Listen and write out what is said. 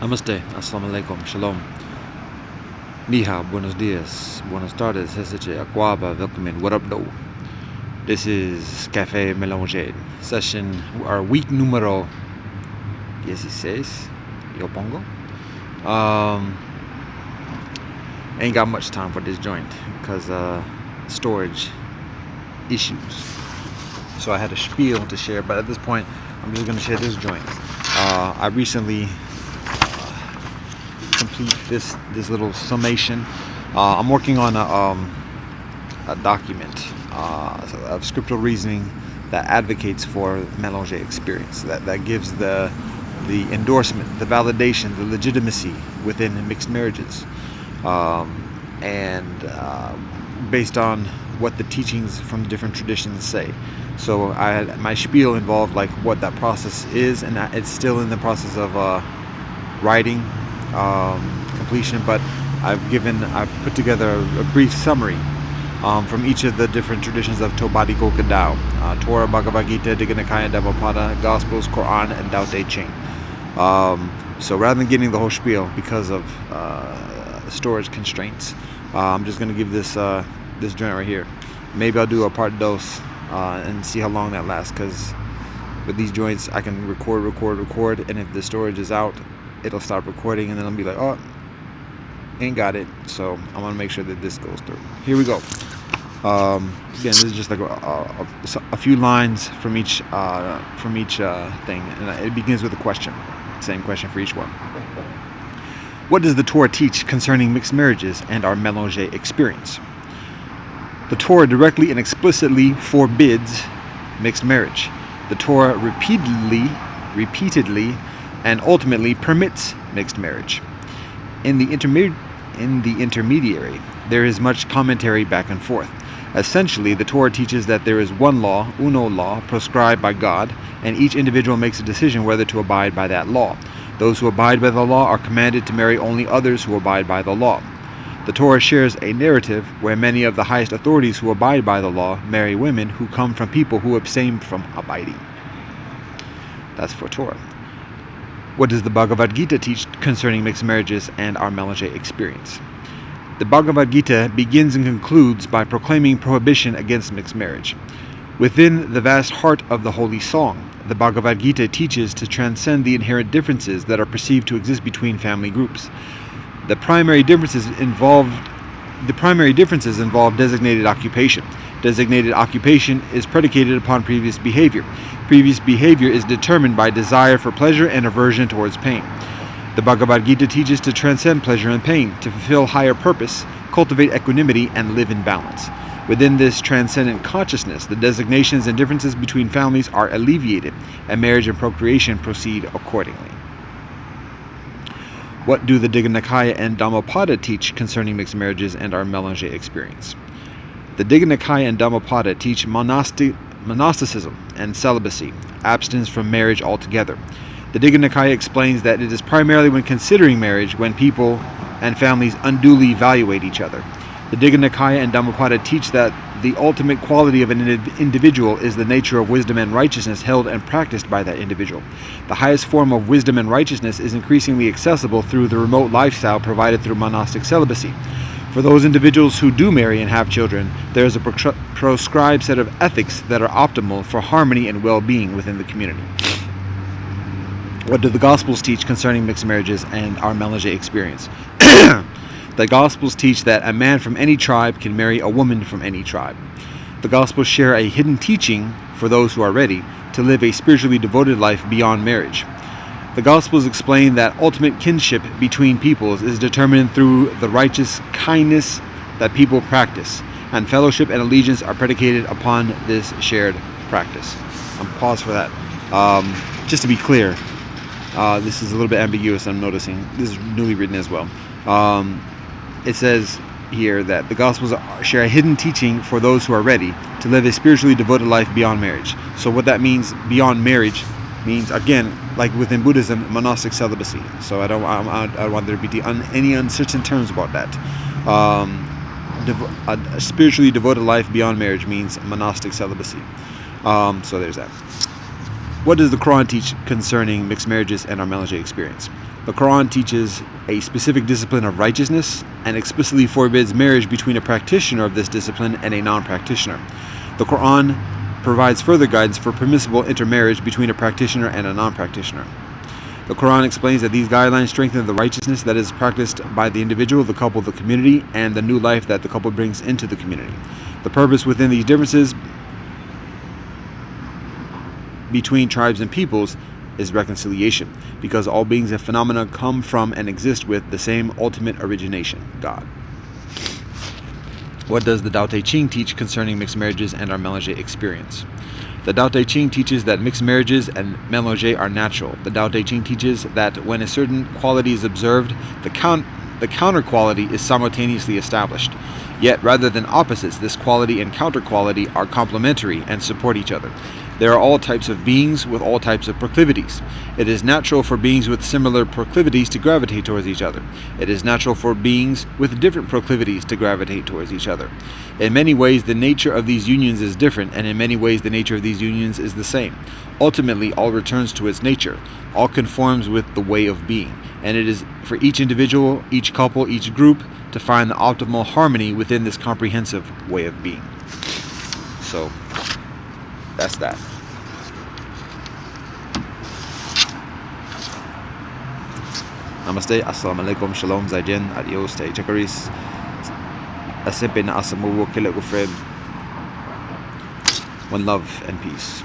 Namaste, Assalamu alaikum, Shalom, Ni hao, Buenos dias, Buenas tardes, Hesiche, Aquaba, Welcome, what up, though? This is Café Mélangé, session, our week numero 16, yo pongo. Ain't got much time for this joint, because storage issues. So I had a spiel to share, but at this point, I'm just going to share this joint. I recently complete this little summation. I'm working on a document of scriptural reasoning that advocates for Mélangé experience, that gives the endorsement, the validation, the legitimacy within mixed marriages, and based on what the teachings from different traditions say. So my spiel involved like what that process is, and it's still in the process of writing completion, but I've put together a brief summary from each of the different traditions of Tobadi Gokadao, Torah, Bhagavad Gita, Digha Nikaya, Dhammapada, Gospels, Quran, and Tao Te Ching. So rather than getting the whole spiel because of storage constraints, I'm just going to give this joint right here. Maybe I'll do a part dose and see how long that lasts, because with these joints I can record, and if the storage is out, it'll stop recording, and then I'll be like, oh, ain't got it. So I want to make sure that this goes through. Here we go. Again, this is just like a few lines from each thing, and it begins with a question. Same question for each one. What does the Torah teach concerning mixed marriages and our Mélangé experience? The Torah directly and explicitly forbids mixed marriage. The Torah repeatedly, and ultimately permits mixed marriage. In the intermediary, there is much commentary back and forth. Essentially, the Torah teaches that there is one law, uno law, prescribed by God, and each individual makes a decision whether to abide by that law. Those who abide by the law are commanded to marry only others who abide by the law. The Torah shares a narrative where many of the highest authorities who abide by the law marry women who come from people who abstain from abiding. That's for Torah. What does the Bhagavad Gita teach concerning mixed marriages and our Mélangé experience? The Bhagavad Gita begins and concludes by proclaiming prohibition against mixed marriage. Within the vast heart of the holy song, the Bhagavad Gita teaches to transcend the inherent differences that are perceived to exist between family groups. The primary differences involve designated occupation. Designated occupation is predicated upon previous behavior. Previous behavior is determined by desire for pleasure and aversion towards pain. The Bhagavad Gita teaches to transcend pleasure and pain, to fulfill higher purpose, cultivate equanimity, and live in balance. Within this transcendent consciousness, the designations and differences between families are alleviated, and marriage and procreation proceed accordingly. What do the Digha Nikaya and Dhammapada teach concerning mixed marriages and our Mélangé experience? The Digha Nikaya and Dhammapada teach monasticism and celibacy, abstinence from marriage altogether. The Digha Nikaya explains that it is primarily when considering marriage when people and families unduly evaluate each other. The Digha Nikaya and Dhammapada teach that the ultimate quality of an individual is the nature of wisdom and righteousness held and practiced by that individual. The highest form of wisdom and righteousness is increasingly accessible through the remote lifestyle provided through monastic celibacy. For those individuals who do marry and have children, there is a proscribed set of ethics that are optimal for harmony and well-being within the community. What do the Gospels teach concerning mixed marriages and our Mélangé experience? The Gospels teach that a man from any tribe can marry a woman from any tribe. The Gospels share a hidden teaching for those who are ready to live a spiritually devoted life beyond marriage. The Gospels explain that ultimate kinship between peoples is determined through the righteous kindness that people practice, and fellowship and allegiance are predicated upon this shared practice. I'm pause for that. Just to be clear, this is a little bit ambiguous, I'm noticing. This is newly written as well. It says here that the Gospels share a hidden teaching for those who are ready to live a spiritually devoted life beyond marriage. So what that means, beyond marriage, means, again, like within Buddhism, monastic celibacy. So I don't want there to be any uncertain terms about that. A spiritually devoted life beyond marriage means monastic celibacy. So there's that. What does the Quran teach concerning mixed marriages and our Mélangé experience? The Quran teaches a specific discipline of righteousness and explicitly forbids marriage between a practitioner of this discipline and a non-practitioner. The Quran provides further guidance for permissible intermarriage between a practitioner and a non-practitioner. The Quran explains that these guidelines strengthen the righteousness that is practiced by the individual, the couple, the community, and the new life that the couple brings into the community. The purpose within these differences between tribes and peoples is reconciliation, because all beings and phenomena come from and exist with the same ultimate origination, God. What does the Tao Te Ching teach concerning mixed marriages and our Mélangé experience? The Tao Te Ching teaches that mixed marriages and Mélangé are natural. The Tao Te Ching teaches that when a certain quality is observed, the counter quality is simultaneously established. Yet, rather than opposites, this quality and counter quality are complementary and support each other. There are all types of beings with all types of proclivities. It is natural for beings with similar proclivities to gravitate towards each other. It is natural for beings with different proclivities to gravitate towards each other. In many ways, the nature of these unions is different, and in many ways, the nature of these unions is the same. Ultimately, all returns to its nature. All conforms with the way of being, and it is for each individual, each couple, each group to find the optimal harmony within this comprehensive way of being. So, that's that. Namaste, assalamu alaikum, shalom, zaijian, adios, tay chakaris, asipin asamu wakilak friend. One love and peace.